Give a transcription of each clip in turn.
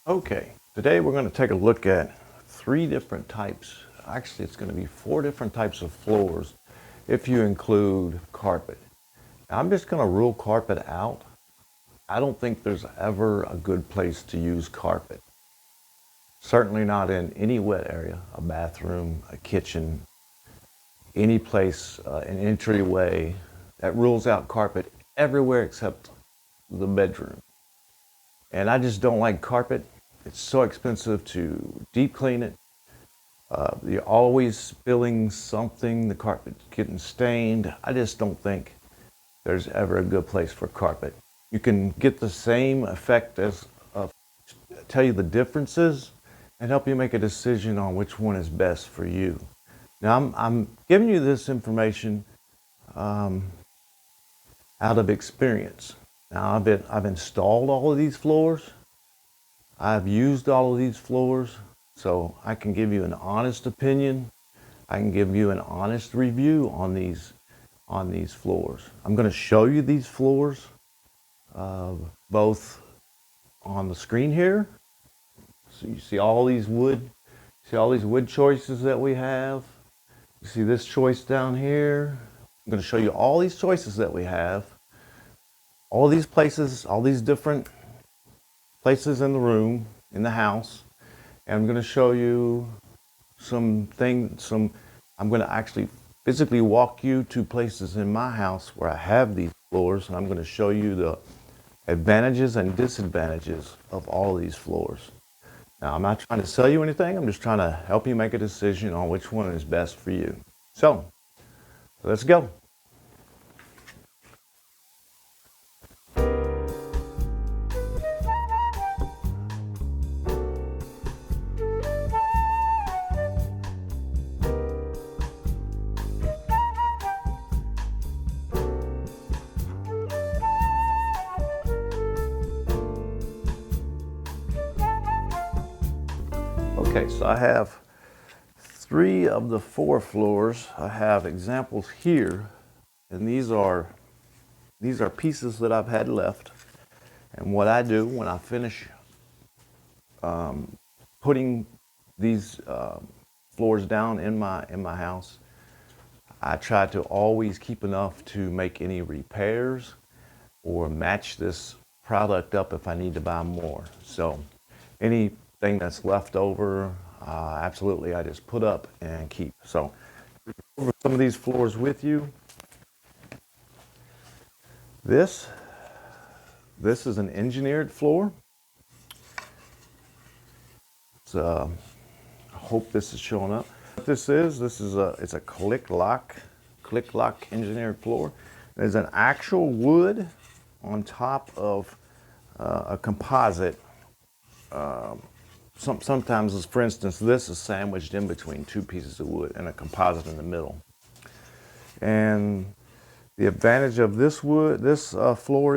Okay, today we're going to take a look at three different types. Actually, it's going to be four different types of floors if you include carpet. Now, I'm just going to rule carpet out. I don't think there's ever a good place to use carpet. Certainly not in any wet area, a bathroom, a kitchen, any place, an entryway. That rules out carpet everywhere except the bedroom. And I just don't like carpet. It's so expensive to deep clean it. You're always spilling something, the carpet's getting stained. I just don't think there's ever a good place for carpet. You can get the same effect as tell you the differences and help you make a decision on which one is best for you. Now, I'm giving you this information out of experience. Now, I've installed all of these floors. I've used all of these floors, so I can give you an honest opinion. I can give you an honest review on these floors. I'm going to show you these floors, both on the screen here. So you see all these wood choices that we have. You see this choice down here. I'm going to show you all these choices that we have. All these places, all these different places in the room, in the house. And I'm going to show you I'm going to actually physically walk you to places in my house where I have these floors, and I'm going to show you the advantages and disadvantages of all of these floors. Now, I'm not trying to sell you anything. I'm just trying to help you make a decision on which one is best for you. So, let's go. Okay, so I have three of the four floors. I have examples here, and these are pieces that I've had left. And what I do when I finish putting these floors down in my house, I try to always keep enough to make any repairs or match this product up if I need to buy more. So anything that's left over, absolutely I just put up and keep. So over some of these floors with you. This is an engineered floor. I hope this is showing up. What this is it's a click lock engineered floor. There's an actual wood on top of a composite. Sometimes, for instance, this is sandwiched in between two pieces of wood and a composite in the middle. And the advantage of this floor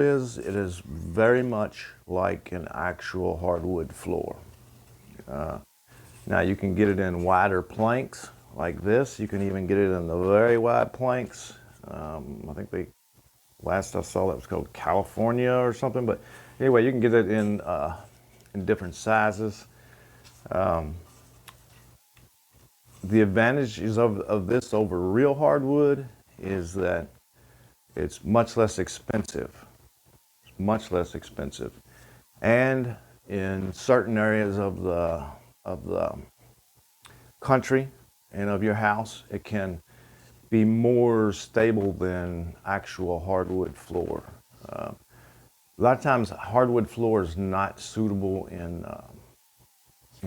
is it is very much like an actual hardwood floor. Now you can get it in wider planks like this. You can even get it in the very wide planks. I think last I saw that was called California or something. But anyway, you can get it in different sizes. The advantages of this over real hardwood is that it's much less expensive. It's much less expensive. And in certain areas of the country and of your house, it can be more stable than actual hardwood floor. A lot of times hardwood floor is not suitable in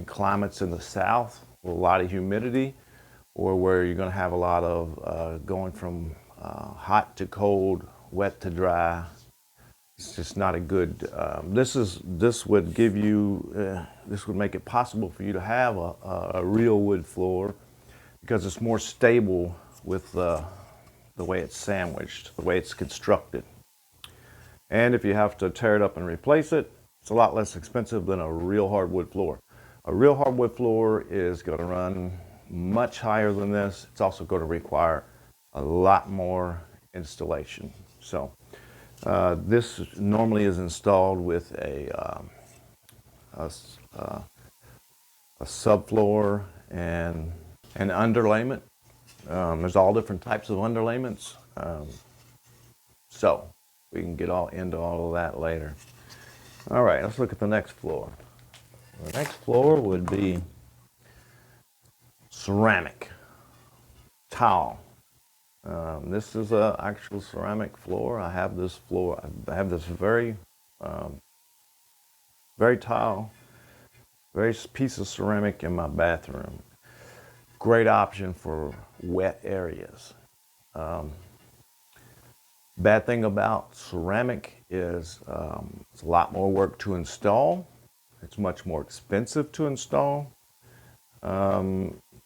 climates in the south with a lot of humidity, or where you're going to have a lot of going from hot to cold, wet to dry. It's just not a good. This would give you. This would make it possible for you to have a real wood floor, because it's more stable with the way it's sandwiched, the way it's constructed. And if you have to tear it up and replace it, it's a lot less expensive than a real hardwood floor. A real hardwood floor is going to run much higher than this. It's also going to require a lot more installation. So this normally is installed with a a subfloor, and an underlayment. There's all different types of underlayments. So we can get all into all of that later. All right, let's look at the next floor. The next floor would be ceramic tile. This is a actual ceramic floor. I have this floor. I have this very tile, very piece of ceramic in my bathroom. Great option for wet areas. Bad thing about ceramic is it's a lot more work to install. It's much more expensive to install.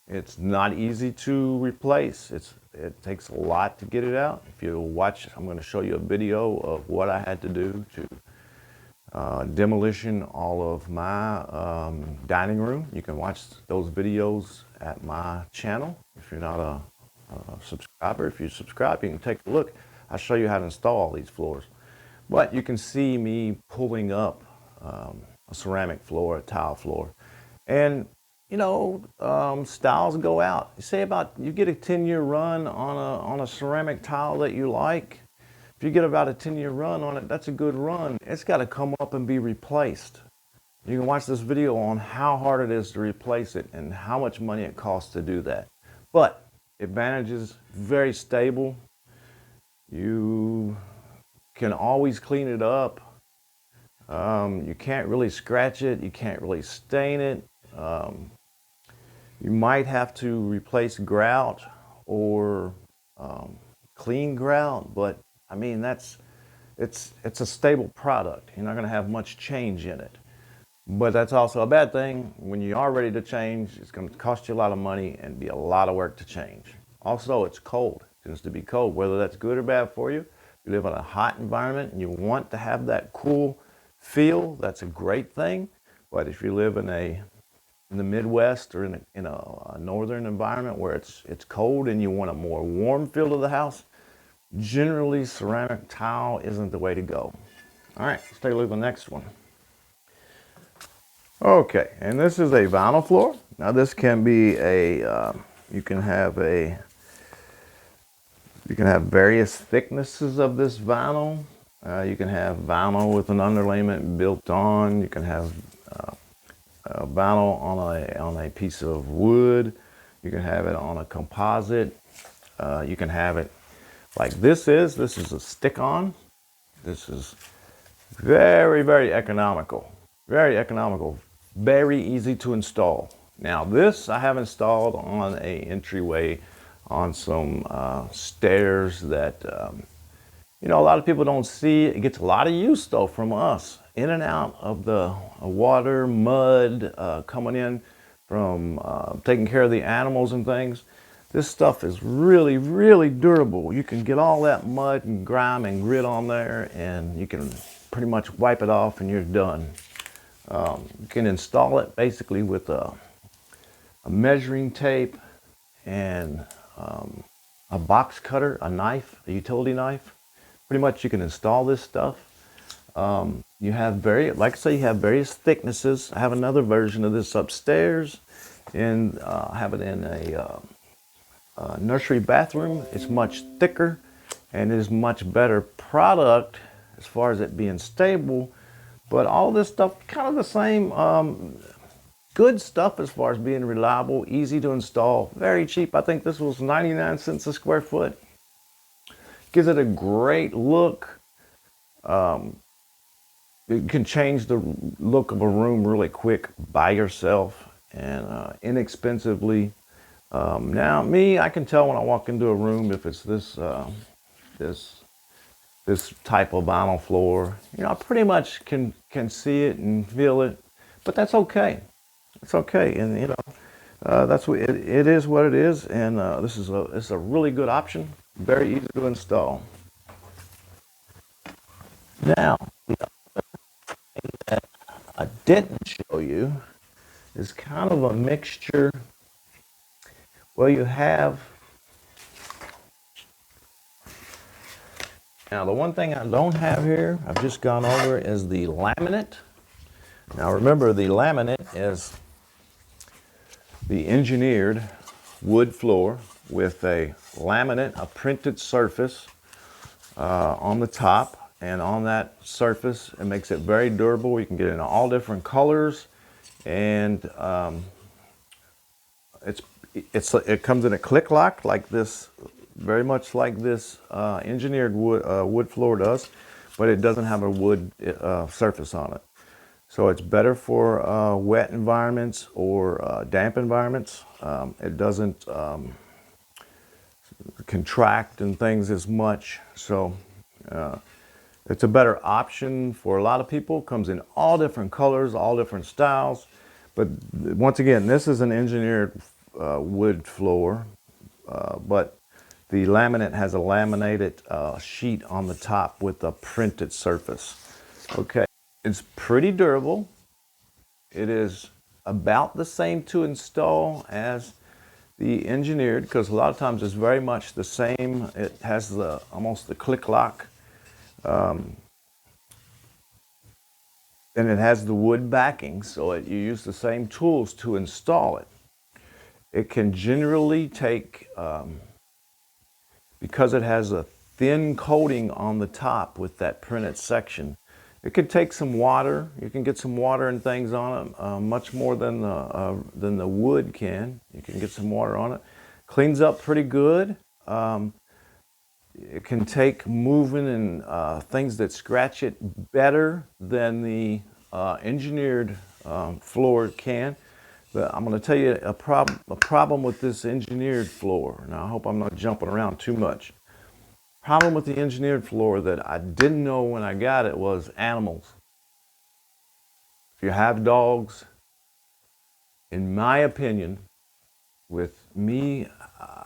It's not easy to replace. It takes a lot to get it out. If you watch, I'm going to show you a video of what I had to do to demolition all of my dining room. You can watch those videos at my channel. If you're not a subscriber, if you subscribe, you can take a look. I'll show you how to install all these floors. But you can see me pulling up a ceramic floor, a tile floor. And you know, styles go out. You get a 10-year run on a ceramic tile that you like. If you get about a 10-year run on it, that's a good run. It's got to come up and be replaced. You can watch this video on how hard it is to replace it and how much money it costs to do that. But advantages, very stable. You can always clean it up. You can't really scratch it. You can't really stain it. You might have to replace grout or clean grout, but I mean it's a stable product. You're not going to have much change in it. But that's also a bad thing. When you are ready to change, it's going to cost you a lot of money and be a lot of work to change. Also, it's cold. It tends to be cold, whether that's good or bad for you. If you live in a hot environment and you want to have that cool feel, that's a great thing. But if you live in the Midwest or in a northern environment where it's cold and you want a more warm feel to the house, generally ceramic tile isn't the way to go. All right, let's take a look at the next one. Okay, and this is a vinyl floor. Now this can be you can have various thicknesses of this vinyl. You can have vinyl with an underlayment built on. You can have vinyl on a piece of wood. You can have it on a composite. You can have it like this is a stick-on. This is very, very economical. Very economical. Very easy to install. Now this I have installed on a entryway on some stairs that you know, a lot of people don't see. It gets a lot of use though from us. In and out of the water, mud, coming in from taking care of the animals and things. This stuff is really, really durable. You can get all that mud and grime and grit on there and you can pretty much wipe it off and you're done. You can install it basically with a measuring tape and a box cutter, a knife, a utility knife. Pretty much you can install this stuff. You have like I say, you have various thicknesses. I have another version of this upstairs, and I have it in a nursery bathroom. It's much thicker and is much better product as far as it being stable. But all this stuff, kind of the same, good stuff as far as being reliable, easy to install, very cheap. I think this was 99 cents a square foot. Gives it a great look. You can change the look of a room really quick by yourself and inexpensively. Now, I can tell when I walk into a room if it's this type of vinyl floor. You know, I pretty much can see it and feel it, but that's okay. It's okay, and you know, that's what it is. What it is, and this is a really good option. Very easy to install. Now, the other thing that I didn't show you is kind of a mixture. Well, you have. Now, the one thing I don't have here, I've just gone over, is the laminate. Now remember, the laminate is the engineered wood floor with a laminate, a printed surface on the top, and on that surface it makes it very durable. You can get it in all different colors, and it comes in a click lock like this, very much like this engineered wood floor does, but it doesn't have a wood surface on it. So it's better for wet environments or damp environments. It doesn't contract and things as much. So it's a better option for a lot of people. Comes in all different colors, all different styles. But once again, this is an engineered wood floor, but the laminate has a laminated sheet on the top with a printed surface. Okay, it's pretty durable. It is about the same to install as the engineered, because a lot of times it's very much the same. It has almost the click lock, and it has the wood backing, so you use the same tools to install it. It can generally take, because it has a thin coating on the top with that printed section, it can take some water. You can get some water and things on it, much more than the wood can. You can get some water on it. Cleans up pretty good. It can take moving and things that scratch it better than the engineered floor can. But I'm going to tell you a problem with this engineered floor. Now, I hope I'm not jumping around too much. Problem with the engineered floor that I didn't know when I got it was animals. If you have dogs, in my opinion, with me,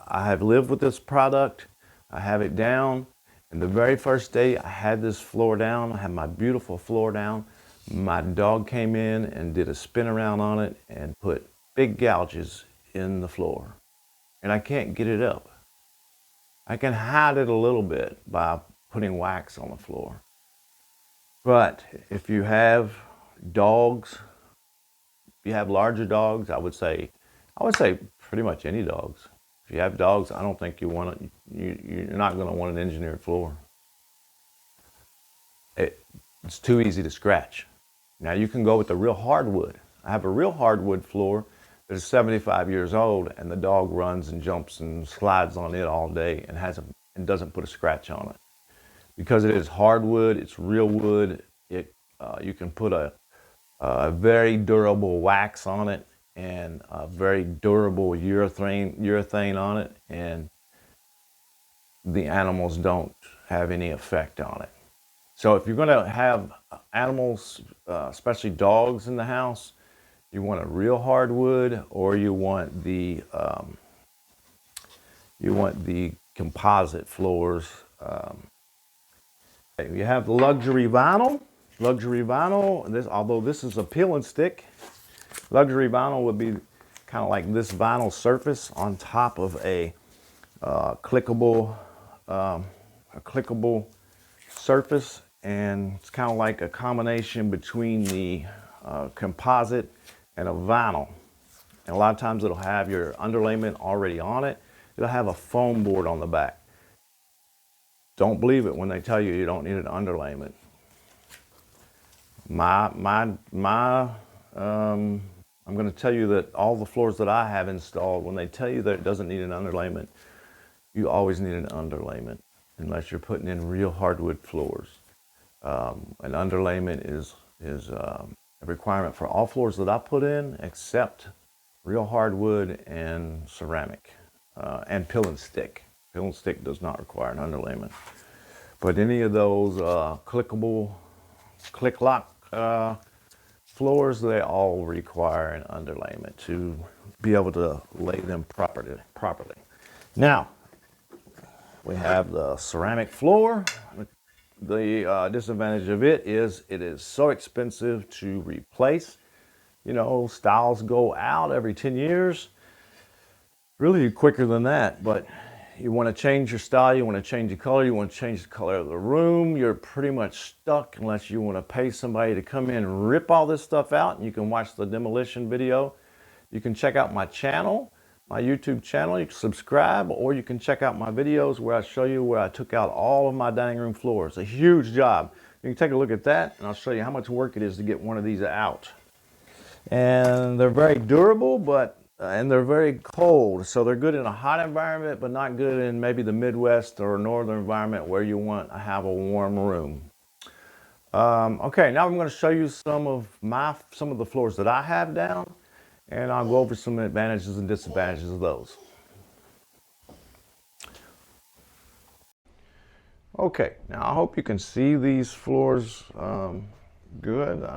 I have lived with this product. I have it down. And the very first day I had this floor down, I had my beautiful floor down, my dog came in and did a spin around on it and put big gouges in the floor. And I can't get it up. I can hide it a little bit by putting wax on the floor. But if you have dogs, if you have larger dogs, I would say pretty much any dogs. If you have dogs, I don't think you want it. You're not going to want an engineered floor. It's too easy to scratch. Now you can go with the real hardwood. I have a real hardwood floor that is 75 years old, and the dog runs and jumps and slides on it all day and doesn't put a scratch on it. Because it is hardwood, it's real wood. You can put a very durable wax on it and a very durable urethane on it, and the animals don't have any effect on it. So if you're going to have animals, especially dogs in the house, you want a real hardwood, or you want the composite floors. You have the luxury vinyl. Luxury vinyl. Although this is a peel and stick, luxury vinyl would be kind of like this vinyl surface on top of a clickable surface, and it's kind of like a combination between the composite and a vinyl. And a lot of times it'll have your underlayment already on it. It'll have a foam board on the back. Don't believe it when they tell you don't need an underlayment. I'm going to tell you that all the floors that I have installed, when they tell you that it doesn't need an underlayment, you always need an underlayment, unless you're putting in real hardwood floors. An underlayment is a requirement for all floors that I put in, except real hardwood and ceramic, and peel and stick. Peel and stick does not require an underlayment. But any of those clickable, click lock floors, they all require an underlayment to be able to lay them properly. Now, we have the ceramic floor. The disadvantage of it is so expensive to replace. You know, styles go out every 10 years. Really quicker than that, but you want to change your style, you want to change the color, you want to change the color of the room, you're pretty much stuck unless you want to pay somebody to come in and rip all this stuff out. And you can watch the demolition video. You can check out my channel, my YouTube channel. You can subscribe, or you can check out my videos where I show you where I took out all of my dining room floors. A huge job. You can take a look at that, and I'll show you how much work it is to get one of these out. And they're very durable, but and they're very cold, so they're good in a hot environment, but not good in maybe the Midwest or northern environment where you want to have a warm room. Okay, now I'm going to show you some of the floors that I have down, and I'll go over some advantages and disadvantages of those. Okay, now I hope you can see these floors good.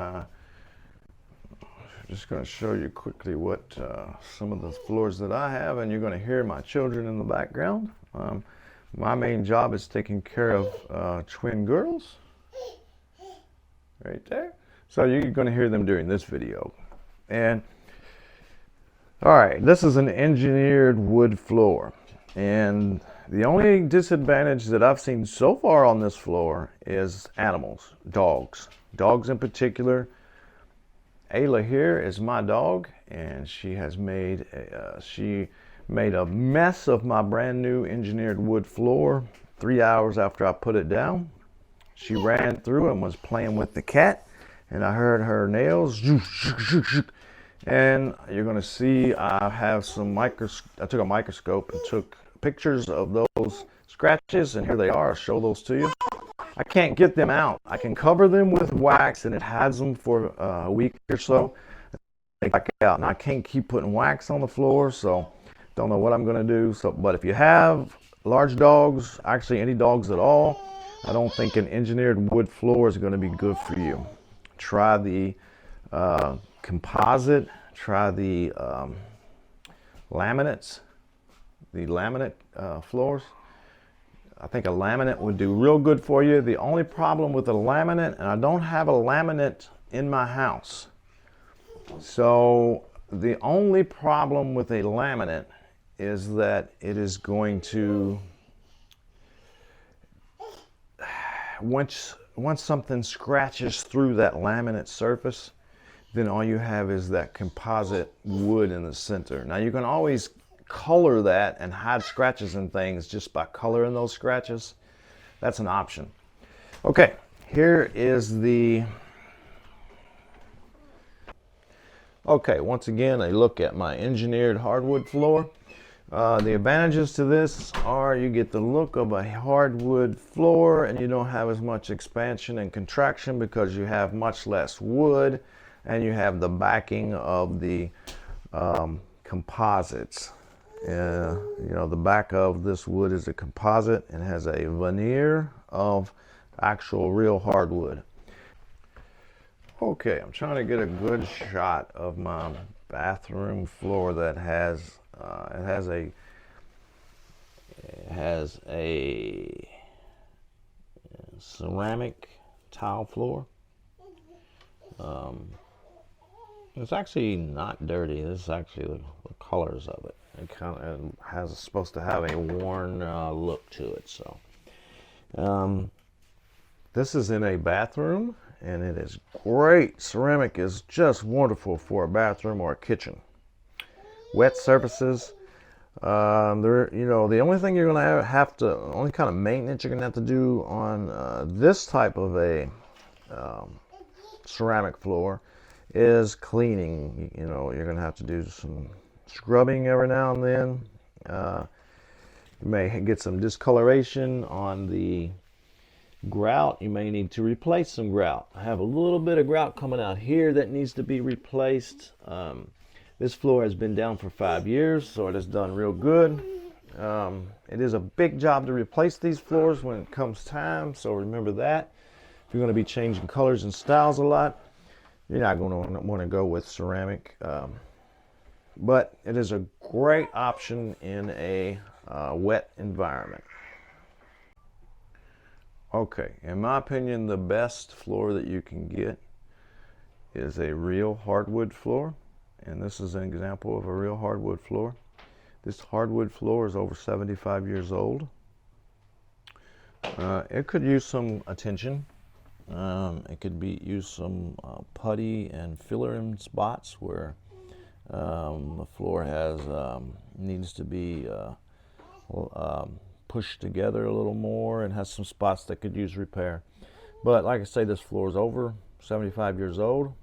Just going to show you quickly what some of the floors that I have, and you're going to hear my children in the background. My main job is taking care of twin girls right there, so you're going to hear them during this video. And all right, this is an engineered wood floor, and the only disadvantage that I've seen so far on this floor is animals, dogs in particular. Ayla here is my dog, and she has made a mess of my brand new engineered wood floor 3 hours after I put it down. She ran through and was playing with the cat, and I heard her nails. And you're going to see I have I took a microscope and took pictures of those scratches, and here they are. I'll show those to you. I can't get them out. I can cover them with wax, and it hides them for a week or so. Take back out, and I can't keep putting wax on the floor, so don't know what I'm going to do. But if you have large dogs, actually any dogs at all, I don't think an engineered wood floor is going to be good for you. Try the composite. Try the laminates. The laminate floors. I think a laminate would do real good for you. The only problem with a laminate, and I don't have a laminate in my house, so the only problem with a laminate is that it is going to, once something scratches through that laminate surface, then all you have is that composite wood in the center. Now you can always color that and hide scratches and things just by coloring those scratches. That's an option. Okay, here is once again a look at my engineered hardwood floor. The advantages to this are you get the look of a hardwood floor, and you don't have as much expansion and contraction because you have much less wood, and you have the backing of the composites. You know, the back of this wood is a composite and has a veneer of actual real hardwood. Okay, I'm trying to get a good shot of my bathroom floor that has it has a ceramic tile floor. It's actually not dirty. This is actually the colors of it. It kind of supposed to have a worn look to it. So this is in a bathroom, and it is great. Ceramic is just wonderful for a bathroom or a kitchen. Wet surfaces. You know, the only thing you're going to only kind of maintenance you're going to have to do on this type of a ceramic floor is cleaning. You know, you're going to have to do some scrubbing every now and then. You may get some discoloration on the grout. You may need to replace some grout. I have a little bit of grout coming out here that needs to be replaced. This floor has been down for 5 years, so it has done real good. It is a big job to replace these floors when it comes time, so remember that. If you're going to be changing colors and styles a lot, you're not going to want to go with ceramic. But it is a great option in a wet environment. Okay, in my opinion, the best floor that you can get is a real hardwood floor. And this is an example of a real hardwood floor. This hardwood floor is over 75 years old. It could use some attention. It could use some putty and filler in spots where the floor needs to be pushed together a little more, and has some spots that could use repair. But like I say, this floor is over 75 years old.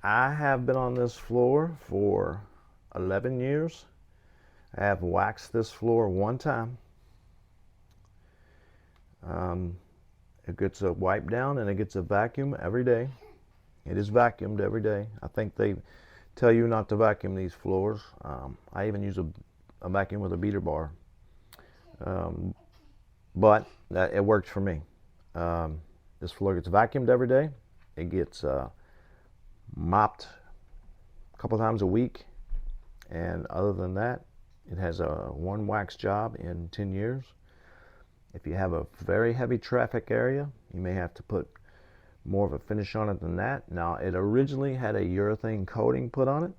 I have been on this floor for 11 years. I have waxed this floor one time. It gets a wipe down and it gets a vacuum every day. It is vacuumed every day. I think they tell you not to vacuum these floors. I even use a vacuum with a beater bar. But it works for me. This floor gets vacuumed every day. It gets mopped a couple times a week, and other than that, it has a one wax job in 10 years. If you have a very heavy traffic area, you may have to put more of a finish on it than that. Now, it originally had a urethane coating put on it.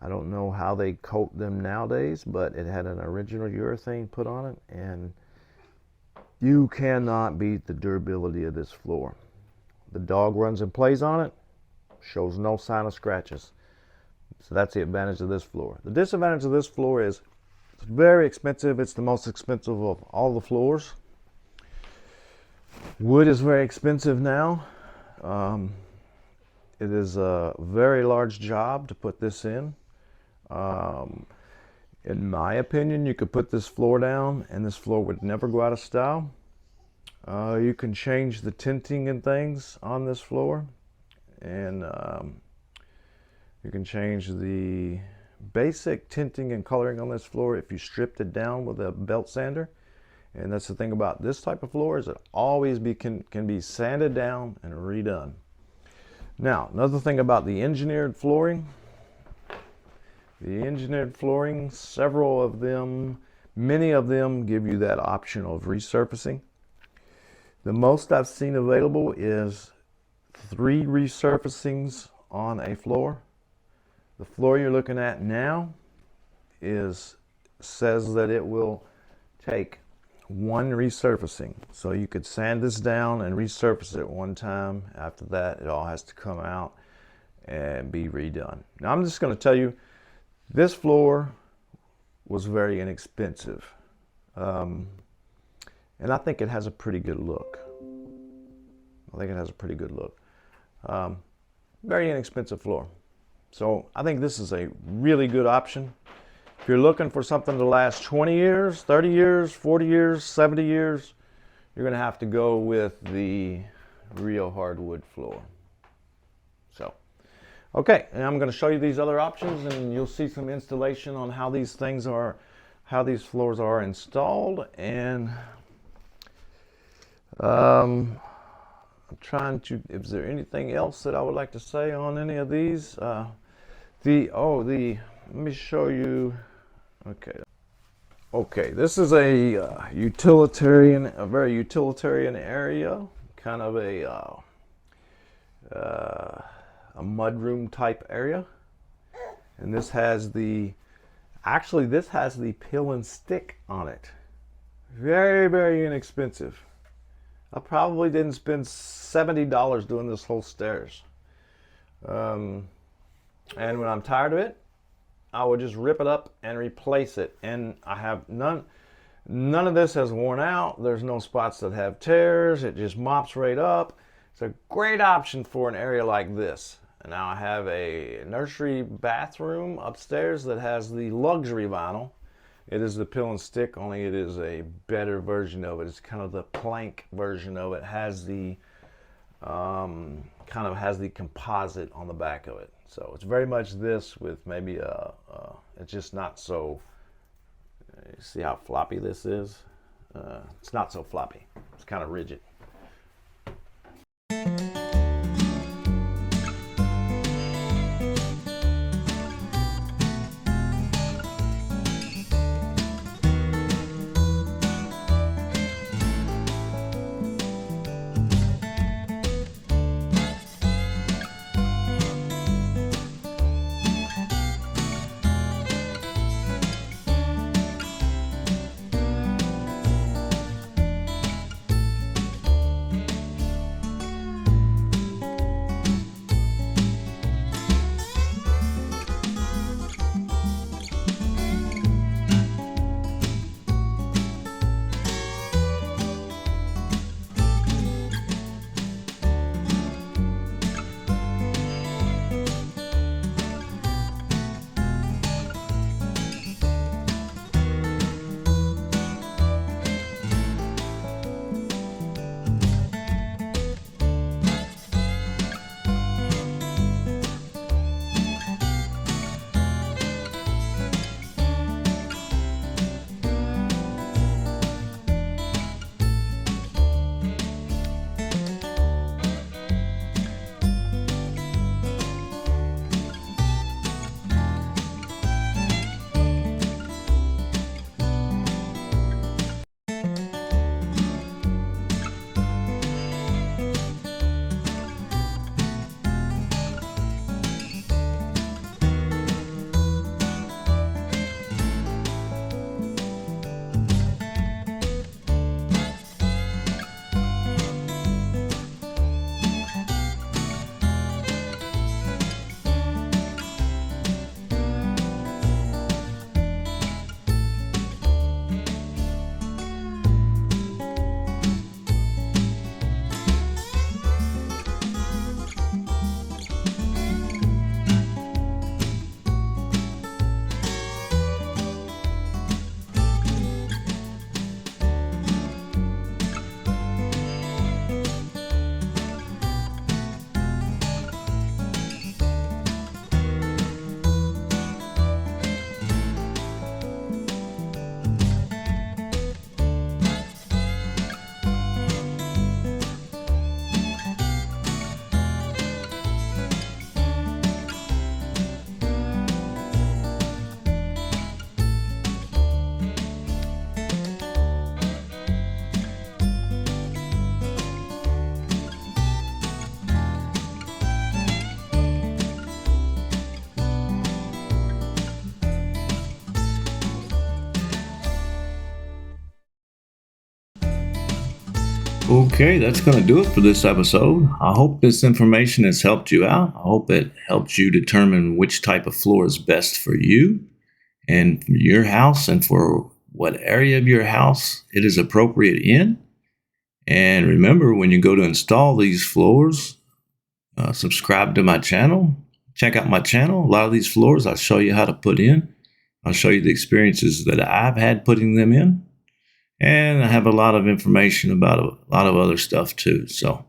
I don't know how they coat them nowadays, but it had an original urethane put on it, and you cannot beat the durability of this floor. The dog runs and plays on it, shows no sign of scratches. So that's the advantage of this floor. The disadvantage of this floor is it's very expensive. It's the most expensive of all the floors. Wood is very expensive now. It is a very large job to put this in. In my opinion, you could put this floor down and this floor would never go out of style. You can change the tinting and things on this floor, and you can change the basic tinting and coloring on this floor if you stripped it down with a belt sander. And that's the thing about this type of floor, is it always can be sanded down and redone. Now, another thing about the engineered flooring. The engineered flooring, several of them, many of them give you that option of resurfacing. The most I've seen available is 3 resurfacings on a floor. The floor you're looking at now says that it will take 1 resurfacing. So you could sand this down and resurface it one time. After that, it all has to come out and be redone. Now, I'm just going to tell you, this floor was very inexpensive. And I think it has a pretty good look. Very inexpensive floor. So I think this is a really good option. If you're looking for something to last 20 years, 30 years, 40 years, 70 years, you're going to have to go with the real hardwood floor. So, okay, and I'm going to show you these other options, and you'll see some installation on how these floors are installed. And I'm trying to, is there anything else that I would like to say on any of these? Let me show you. Okay, this is a very utilitarian area, kind of a mudroom type area. And this has this has the peel and stick on it. Very, very inexpensive. I probably didn't spend $70 doing this whole stairs. And when I'm tired of it, I would just rip it up and replace it. And I have none of this has worn out. There's no spots that have tears. It just mops right up. It's a great option for an area like this. And now I have a nursery bathroom upstairs that has the luxury vinyl. It is the peel and stick, only it is a better version of it. It's kind of the plank version of it. It has the kind of has the composite on the back of it. So it's very much this with maybe it's just not so, see how floppy this is? It's not so floppy. It's kind of rigid. Okay, that's going to do it for this episode. I hope this information has helped you out. I hope it helps you determine which type of floor is best for you and for your house and for what area of your house it is appropriate in. And remember, when you go to install these floors, subscribe to my channel. Check out my channel. A lot of these floors I'll show you how to put in. I'll show you the experiences that I've had putting them in. And I have a lot of information about a lot of other stuff too. So,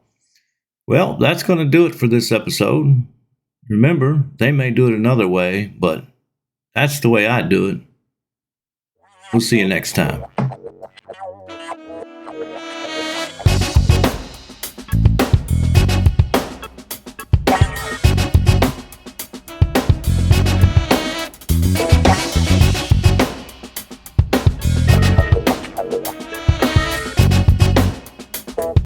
well, that's going to do it for this episode. Remember, they may do it another way, but that's the way I do it. We'll see you next time.